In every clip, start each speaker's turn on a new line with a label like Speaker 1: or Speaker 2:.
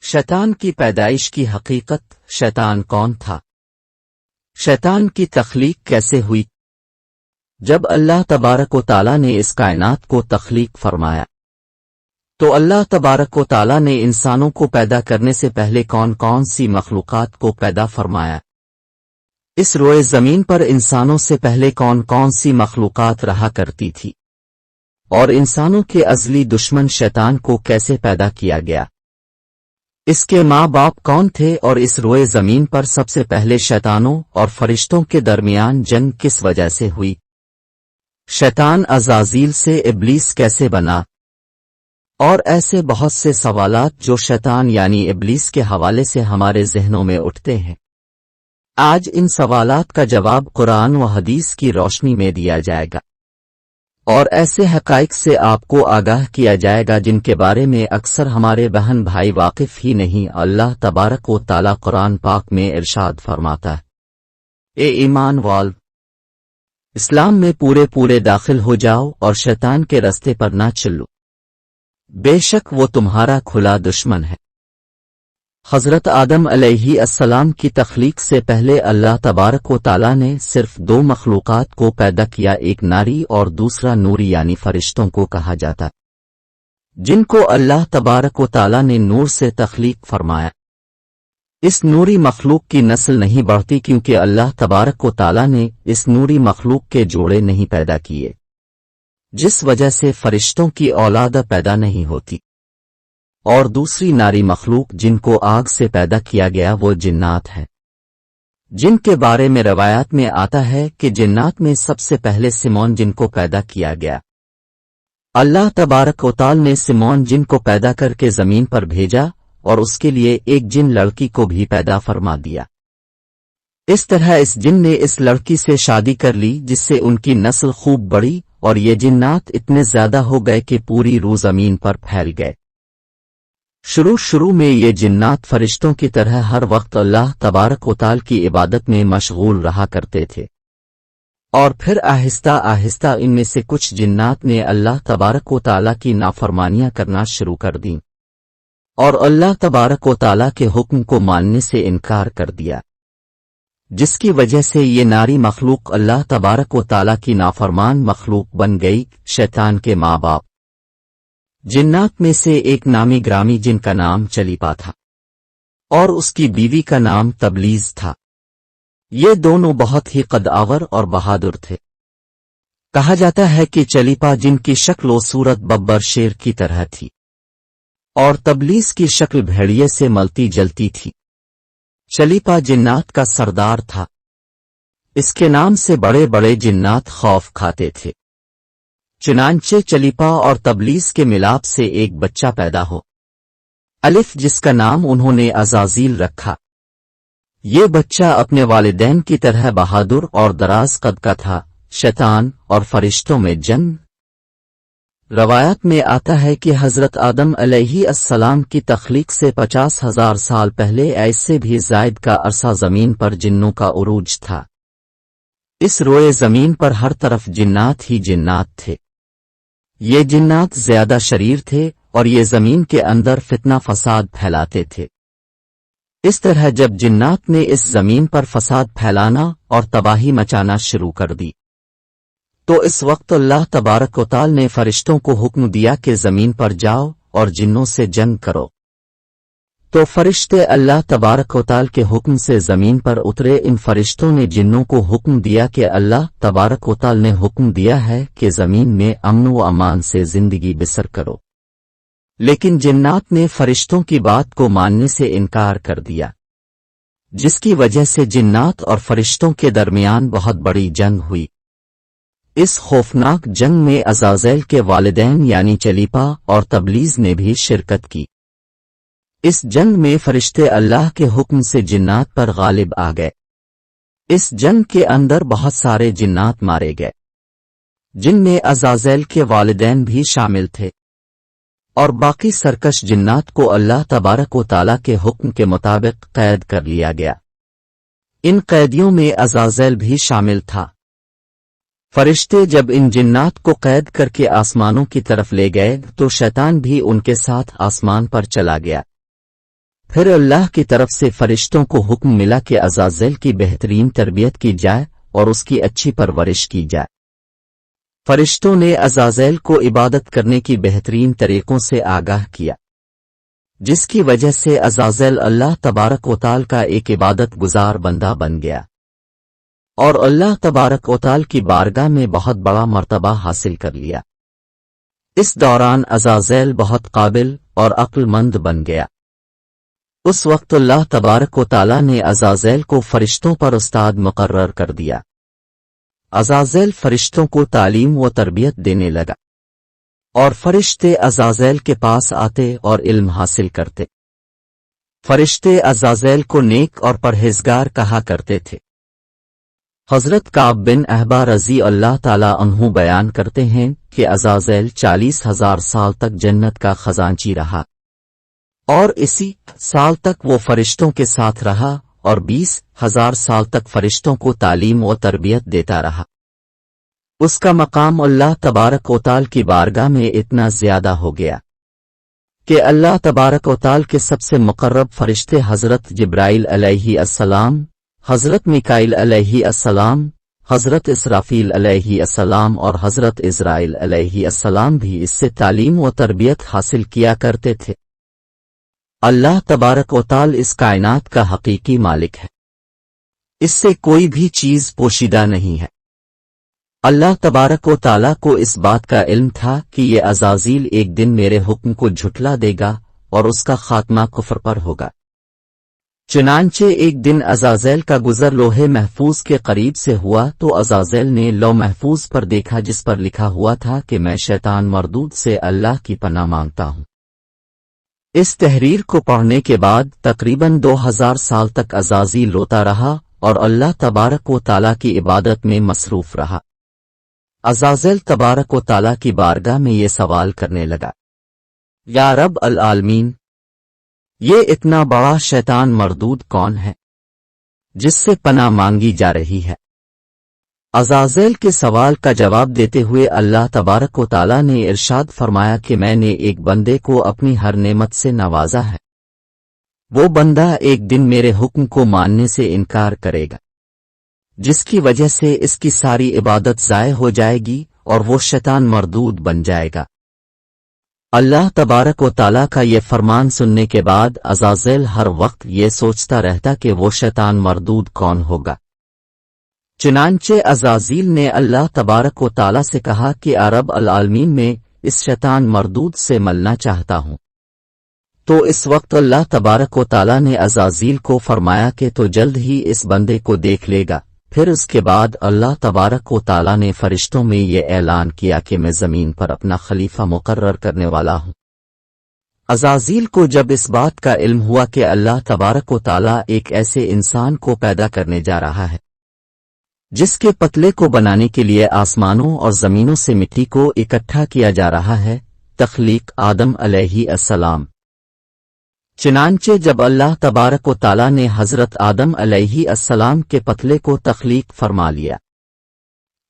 Speaker 1: شیطان کی پیدائش کی حقیقت۔ شیطان کون تھا؟ شیطان کی تخلیق کیسے ہوئی؟ جب اللہ تبارک و تعالی نے اس کائنات کو تخلیق فرمایا تو اللہ تبارک و تعالی نے انسانوں کو پیدا کرنے سے پہلے کون کون سی مخلوقات کو پیدا فرمایا؟ اس روئے زمین پر انسانوں سے پہلے کون کون سی مخلوقات رہا کرتی تھی؟ اور انسانوں کے ازلی دشمن شیطان کو کیسے پیدا کیا گیا؟ اس کے ماں باپ کون تھے اور اس روئے زمین پر سب سے پہلے شیطانوں اور فرشتوں کے درمیان جنگ کس وجہ سے ہوئی؟ شیطان عزازیل سے ابلیس کیسے بنا؟ اور ایسے بہت سے سوالات جو شیطان یعنی ابلیس کے حوالے سے ہمارے ذہنوں میں اٹھتے ہیں۔ آج ان سوالات کا جواب قرآن و حدیث کی روشنی میں دیا جائے گا، اور ایسے حقائق سے آپ کو آگاہ کیا جائے گا جن کے بارے میں اکثر ہمارے بہن بھائی واقف ہی نہیں۔ اللہ تبارک و تعالی قرآن پاک میں ارشاد فرماتا ہے، اے ایمان والو، اسلام میں پورے داخل ہو جاؤ اور شیطان کے رستے پر نہ چلو، بے شک وہ تمہارا کھلا دشمن ہے۔ حضرت آدم علیہ السلام کی تخلیق سے پہلے اللہ تبارک و تعالی نے صرف دو مخلوقات کو پیدا کیا، ایک ناری اور دوسرا نوری یعنی فرشتوں کو کہا جاتا، جن کو اللہ تبارک و تعالی نے نور سے تخلیق فرمایا۔ اس نوری مخلوق کی نسل نہیں بڑھتی کیونکہ اللہ تبارک و تعالی نے اس نوری مخلوق کے جوڑے نہیں پیدا کیے، جس وجہ سے فرشتوں کی اولاد پیدا نہیں ہوتی۔ اور دوسری ناری مخلوق جن کو آگ سے پیدا کیا گیا وہ جنات ہیں، جن کے بارے میں روایات میں آتا ہے کہ جنات میں سب سے پہلے سمون جن کو پیدا کیا گیا۔ اللہ تبارک و تعالی نے سمون جن کو پیدا کر کے زمین پر بھیجا اور اس کے لیے ایک جن لڑکی کو بھی پیدا فرما دیا۔ اس طرح اس جن نے اس لڑکی سے شادی کر لی جس سے ان کی نسل خوب بڑی، اور یہ جنات اتنے زیادہ ہو گئے کہ پوری روح زمین پر پھیل گئے۔ شروع میں یہ جنات فرشتوں کی طرح ہر وقت اللہ تبارک و تعالی کی عبادت میں مشغول رہا کرتے تھے، اور پھر آہستہ آہستہ ان میں سے کچھ جنات نے اللہ تبارک و تعالی کی نافرمانیاں کرنا شروع کر دیں اور اللہ تبارک و تعالی کے حکم کو ماننے سے انکار کر دیا، جس کی وجہ سے یہ ناری مخلوق اللہ تبارک و تعالی کی نافرمان مخلوق بن گئی۔ شیطان کے ماں باپ جنات میں سے ایک نامی گرامی جن کا نام چلیپا تھا اور اس کی بیوی کا نام تبلیز تھا۔ یہ دونوں بہت ہی قدآور اور بہادر تھے۔ کہا جاتا ہے کہ چلیپا جن کی شکل و صورت ببر شیر کی طرح تھی اور تبلیز کی شکل بھیڑیے سے ملتی جلتی تھی۔ چلیپا جنات کا سردار تھا، اس کے نام سے بڑے بڑے جنات خوف کھاتے تھے۔ چنانچہ چلیپا اور تبلیز کے ملاپ سے ایک بچہ پیدا ہو، الف، جس کا نام انہوں نے عزازیل رکھا۔ یہ بچہ اپنے والدین کی طرح بہادر اور دراز قد کا تھا۔ شیطان اور فرشتوں میں جنگ۔ روایات میں آتا ہے کہ حضرت آدم علیہ السلام کی تخلیق سے 50,000 سال پہلے ایسے بھی زائد کا عرصہ زمین پر جنوں کا عروج تھا۔ اس روئے زمین پر ہر طرف جنات ہی جنات تھے۔ یہ جنات زیادہ شریر تھے اور یہ زمین کے اندر فتنہ فساد پھیلاتے تھے۔ اس طرح جب جنات نے اس زمین پر فساد پھیلانا اور تباہی مچانا شروع کر دی تو اس وقت اللہ تبارک و تعالی نے فرشتوں کو حکم دیا کہ زمین پر جاؤ اور جنوں سے جنگ کرو۔ تو فرشتے اللہ تبارک و تعالی کے حکم سے زمین پر اترے۔ ان فرشتوں نے جنوں کو حکم دیا کہ اللہ تبارک و تعالی نے حکم دیا ہے کہ زمین میں امن و امان سے زندگی بسر کرو، لیکن جنات نے فرشتوں کی بات کو ماننے سے انکار کر دیا، جس کی وجہ سے جنات اور فرشتوں کے درمیان بہت بڑی جنگ ہوئی۔ اس خوفناک جنگ میں عزازیل کے والدین یعنی چلیپا اور تبلیز نے بھی شرکت کی۔ اس جنگ میں فرشتے اللہ کے حکم سے جنات پر غالب آ گئے۔ اس جنگ کے اندر بہت سارے جنات مارے گئے، جن میں عزازیل کے والدین بھی شامل تھے، اور باقی سرکش جنات کو اللہ تبارک و تعالی کے حکم کے مطابق قید کر لیا گیا۔ ان قیدیوں میں عزازیل بھی شامل تھا۔ فرشتے جب ان جنات کو قید کر کے آسمانوں کی طرف لے گئے تو شیطان بھی ان کے ساتھ آسمان پر چلا گیا۔ پھر اللہ کی طرف سے فرشتوں کو حکم ملا کہ عزازیل کی بہترین تربیت کی جائے اور اس کی اچھی پرورش کی جائے۔ فرشتوں نے عزازیل کو عبادت کرنے کی بہترین طریقوں سے آگاہ کیا، جس کی وجہ سے عزازیل اللہ تبارک و تعالی کا ایک عبادت گزار بندہ بن گیا اور اللہ تبارک و تعالی کی بارگاہ میں بہت بڑا مرتبہ حاصل کر لیا۔ اس دوران عزازیل بہت قابل اور عقل مند بن گیا۔ اس وقت اللہ تبارک و تعالی نے عزازیل کو فرشتوں پر استاد مقرر کر دیا۔ عزازیل فرشتوں کو تعلیم و تربیت دینے لگا اور فرشتے عزازیل کے پاس آتے اور علم حاصل کرتے۔ فرشتے عزازیل کو نیک اور پرہیزگار کہا کرتے تھے۔ حضرت کعب بن احبار رضی اللہ تعالی عنہ بیان کرتے ہیں کہ عزازیل 40,000 سال تک جنت کا خزانچی رہا اور اسی سال تک وہ فرشتوں کے ساتھ رہا اور 20,000 سال تک فرشتوں کو تعلیم و تربیت دیتا رہا۔ اس کا مقام اللہ تبارک و تعالی کی بارگاہ میں اتنا زیادہ ہو گیا کہ اللہ تبارک و تعالی کے سب سے مقرب فرشتے حضرت جبرائیل علیہ السلام، حضرت میکائیل علیہ السلام، حضرت اسرافیل علیہ السلام اور حضرت عزرائیل علیہ السلام بھی اس سے تعلیم و تربیت حاصل کیا کرتے تھے۔ اللہ تبارک و تعالی اس کائنات کا حقیقی مالک ہے، اس سے کوئی بھی چیز پوشیدہ نہیں ہے۔ اللہ تبارک و تعالی کو اس بات کا علم تھا کہ یہ عزازیل ایک دن میرے حکم کو جھٹلا دے گا اور اس کا خاتمہ کفر پر ہوگا۔ چنانچہ ایک دن عزازیل کا گزر لوح محفوظ کے قریب سے ہوا تو عزازیل نے لوح محفوظ پر دیکھا جس پر لکھا ہوا تھا کہ میں شیطان مردود سے اللہ کی پناہ مانگتا ہوں۔ اس تحریر کو پڑھنے کے بعد تقریباً 2000 سال تک عزازیل روتا رہا اور اللہ تبارک و تعالی کی عبادت میں مصروف رہا۔ عزازیل تبارک و تعالی کی بارگاہ میں یہ سوال کرنے لگا، یا رب العالمین، یہ اتنا بڑا شیطان مردود کون ہے جس سے پناہ مانگی جا رہی ہے؟ عزازیل کے سوال کا جواب دیتے ہوئے اللہ تبارک و تعالی نے ارشاد فرمایا کہ میں نے ایک بندے کو اپنی ہر نعمت سے نوازا ہے، وہ بندہ ایک دن میرے حکم کو ماننے سے انکار کرے گا، جس کی وجہ سے اس کی ساری عبادت ضائع ہو جائے گی اور وہ شیطان مردود بن جائے گا۔ اللہ تبارک و تعالی کا یہ فرمان سننے کے بعد عزازیل ہر وقت یہ سوچتا رہتا کہ وہ شیطان مردود کون ہوگا۔ چنانچہ عزازیل نے اللہ تبارک و تعالی سے کہا کہ رب العالمین میں اس شیطان مردود سے ملنا چاہتا ہوں۔ تو اس وقت اللہ تبارک و تعالی نے عزازیل کو فرمایا کہ تو جلد ہی اس بندے کو دیکھ لے گا۔ پھر اس کے بعد اللہ تبارک و تعالی نے فرشتوں میں یہ اعلان کیا کہ میں زمین پر اپنا خلیفہ مقرر کرنے والا ہوں۔ عزازیل کو جب اس بات کا علم ہوا کہ اللہ تبارک و تعالی ایک ایسے انسان کو پیدا کرنے جا رہا ہے جس کے پتلے کو بنانے کے لیے آسمانوں اور زمینوں سے مٹی کو اکٹھا کیا جا رہا ہے، تخلیق آدم علیہ السلام۔ چنانچہ جب اللہ تبارک و تعالی نے حضرت آدم علیہ السلام کے پتلے کو تخلیق فرما لیا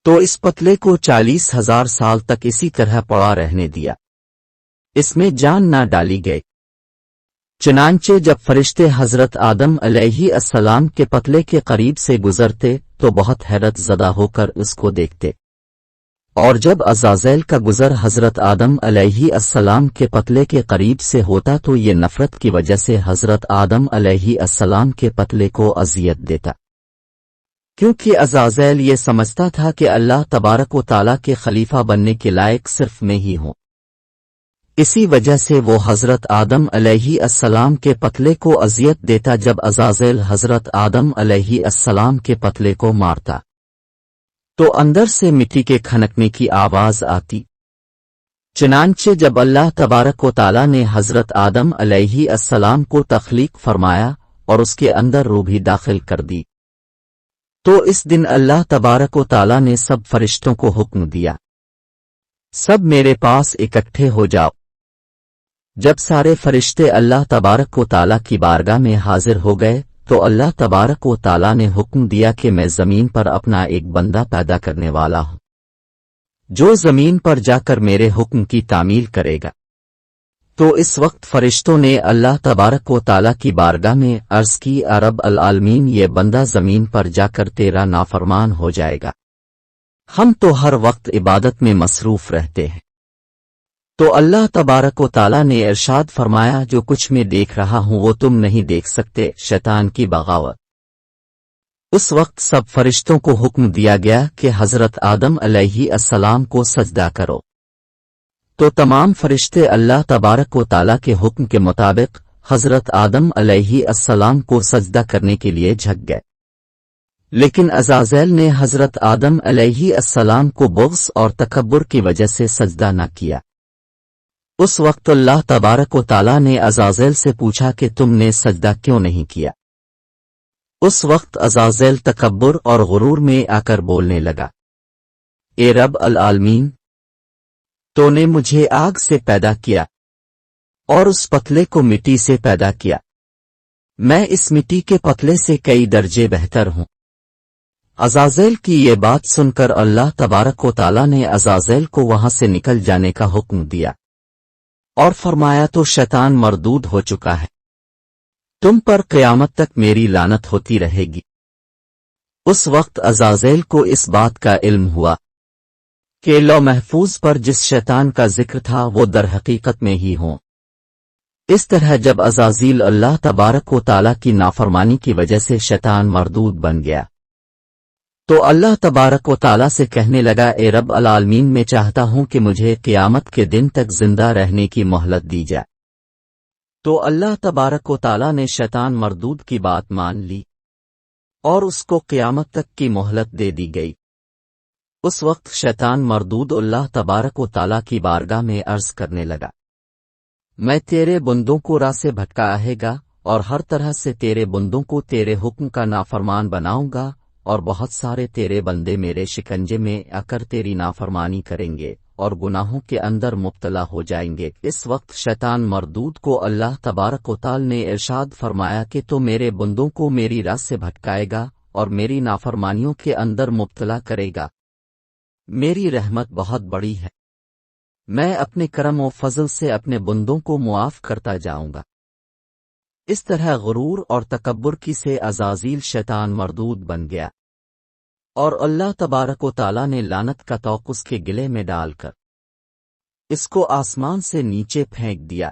Speaker 1: تو اس پتلے کو 40,000 سال تک اسی طرح پڑا رہنے دیا، اس میں جان نہ ڈالی گئی۔ چنانچہ جب فرشتے حضرت آدم علیہ السلام کے پتلے کے قریب سے گزرتے تو بہت حیرت زدہ ہو کر اس کو دیکھتے، اور جب عزازیل کا گزر حضرت آدم علیہ السلام کے پتلے کے قریب سے ہوتا تو یہ نفرت کی وجہ سے حضرت آدم علیہ السلام کے پتلے کو اذیت دیتا، کیونکہ عزازیل یہ سمجھتا تھا کہ اللہ تبارک و تعالی کے خلیفہ بننے کے لائق صرف میں ہی ہوں۔ اسی وجہ سے وہ حضرت آدم علیہ السلام کے پتلے کو اذیت دیتا۔ جب عزازیل حضرت آدم علیہ السلام کے پتلے کو مارتا تو اندر سے مٹی کے کھنکنے کی آواز آتی۔ چنانچہ جب اللہ تبارک و تعالی نے حضرت آدم علیہ السلام کو تخلیق فرمایا اور اس کے اندر روح بھی داخل کر دی تو اس دن اللہ تبارک و تعالی نے سب فرشتوں کو حکم دیا، سب میرے پاس اکٹھے ہو جاؤ۔ جب سارے فرشتے اللہ تبارک و تعالی کی بارگاہ میں حاضر ہو گئے تو اللہ تبارک و تعالی نے حکم دیا کہ میں زمین پر اپنا ایک بندہ پیدا کرنے والا ہوں، جو زمین پر جا کر میرے حکم کی تعمیل کرے گا۔ تو اس وقت فرشتوں نے اللہ تبارک و تعالیٰ کی بارگاہ میں عرض کی، رب العالمین، یہ بندہ زمین پر جا کر تیرا نافرمان ہو جائے گا، ہم تو ہر وقت عبادت میں مصروف رہتے ہیں۔ تو اللہ تبارک و تعالیٰ نے ارشاد فرمایا، جو کچھ میں دیکھ رہا ہوں وہ تم نہیں دیکھ سکتے، شیطان کی بغاوت۔ اس وقت سب فرشتوں کو حکم دیا گیا کہ حضرت آدم علیہ السلام کو سجدہ کرو، تو تمام فرشتے اللہ تبارک و تعالیٰ کے حکم کے مطابق حضرت آدم علیہ السلام کو سجدہ کرنے کے لیے جھک گئے، لیکن عزازیل نے حضرت آدم علیہ السلام کو بغض اور تکبر کی وجہ سے سجدہ نہ کیا۔ اس وقت اللہ تبارک و تعالیٰ نے عزازیل سے پوچھا کہ تم نے سجدہ کیوں نہیں کیا؟ اس وقت عزازیل تکبر اور غرور میں آ کر بولنے لگا، اے رب العالمین، تو نے مجھے آگ سے پیدا کیا اور اس پتلے کو مٹی سے پیدا کیا، میں اس مٹی کے پتلے سے کئی درجے بہتر ہوں۔ عزازیل کی یہ بات سن کر اللہ تبارک و تعالیٰ نے عزازیل کو وہاں سے نکل جانے کا حکم دیا اور فرمایا، تو شیطان مردود ہو چکا ہے، تم پر قیامت تک میری لعنت ہوتی رہے گی۔ اس وقت عزازیل کو اس بات کا علم ہوا کہ لوح محفوظ پر جس شیطان کا ذکر تھا وہ در حقیقت میں ہی ہوں۔ اس طرح جب عزازیل اللہ تبارک و تعالیٰ کی نافرمانی کی وجہ سے شیطان مردود بن گیا، تو اللہ تبارک و تعالیٰ سے کہنے لگا، اے رب العالمین، میں چاہتا ہوں کہ مجھے قیامت کے دن تک زندہ رہنے کی مہلت دی جائے۔ تو اللہ تبارک و تعالیٰ نے شیطان مردود کی بات مان لی اور اس کو قیامت تک کی مہلت دے دی گئی۔ اس وقت شیطان مردود اللہ تبارک و تعالیٰ کی بارگاہ میں عرض کرنے لگا، میں تیرے بندوں کو راہ سے بھٹکائے گا اور ہر طرح سے تیرے بندوں کو تیرے حکم کا نافرمان بناؤں گا، اور بہت سارے تیرے بندے میرے شکنجے میں آ کر تیری نافرمانی کریں گے اور گناہوں کے اندر مبتلا ہو جائیں گے۔ اس وقت شیطان مردود کو اللہ تبارک و تعالیٰ نے ارشاد فرمایا کہ تو میرے بندوں کو میری راہ سے بھٹکائے گا اور میری نافرمانیوں کے اندر مبتلا کرے گا، میری رحمت بہت بڑی ہے، میں اپنے کرم و فضل سے اپنے بندوں کو معاف کرتا جاؤں گا۔ اس طرح غرور اور تکبر کی سے عزازیل شیطان مردود بن گیا، اور اللہ تبارک و تعالیٰ نے لعنت کا طوق اس کے گلے میں ڈال کر اس کو آسمان سے نیچے پھینک دیا،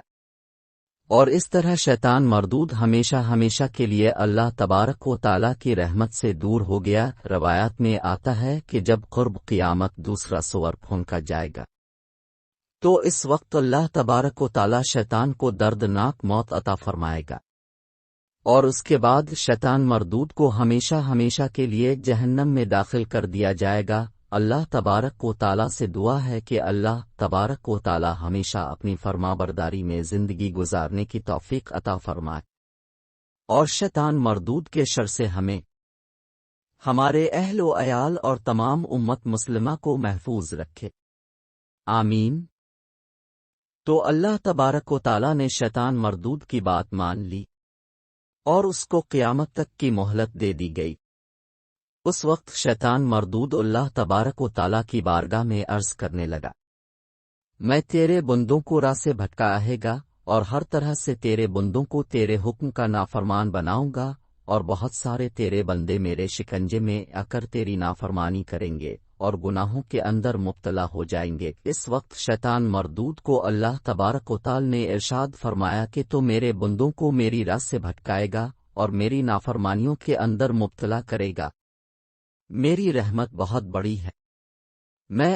Speaker 1: اور اس طرح شیطان مردود ہمیشہ ہمیشہ کے لیے اللہ تبارک و تعالیٰ کی رحمت سے دور ہو گیا۔ روایات میں آتا ہے کہ جب قرب قیامت دوسرا سور پھونکا جائے گا تو اس وقت اللہ تبارک و تعالیٰ شیطان کو دردناک موت عطا فرمائے گا، اور اس کے بعد شیطان مردود کو ہمیشہ ہمیشہ کے لیے جہنم میں داخل کر دیا جائے گا۔ اللہ تبارک و تعالیٰ سے دعا ہے کہ اللہ تبارک و تعالیٰ ہمیشہ اپنی فرما برداری میں زندگی گزارنے کی توفیق عطا فرمائے، اور شیطان مردود کے شر سے ہمیں، ہمارے اہل و عیال اور تمام امت مسلمہ کو محفوظ رکھے، آمین۔ تو اللہ تبارک و تعالیٰ نے شیطان مردود کی بات مان لی اور اس کو قیامت تک کی مہلت دے دی گئی۔ اس وقت شیطان مردود اللہ تبارک و تعالیٰ کی بارگاہ میں عرض کرنے لگا، میں تیرے بندوں کو راہ سے بھٹکائے گا اور ہر طرح سے تیرے بندوں کو تیرے حکم کا نافرمان بناؤں گا، اور بہت سارے تیرے بندے میرے شکنجے میں آ کر تیری نافرمانی کریں گے اور گناہوں کے اندر مبتلا ہو جائیں گے۔ اس وقت شیطان مردود کو اللہ تبارک و تعالیٰ نے ارشاد فرمایا کہ تو میرے بندوں کو میری راہ سے بھٹکائے گا اور میری نافرمانیوں کے اندر مبتلا کرے گا، میری رحمت بہت بڑی ہے، میں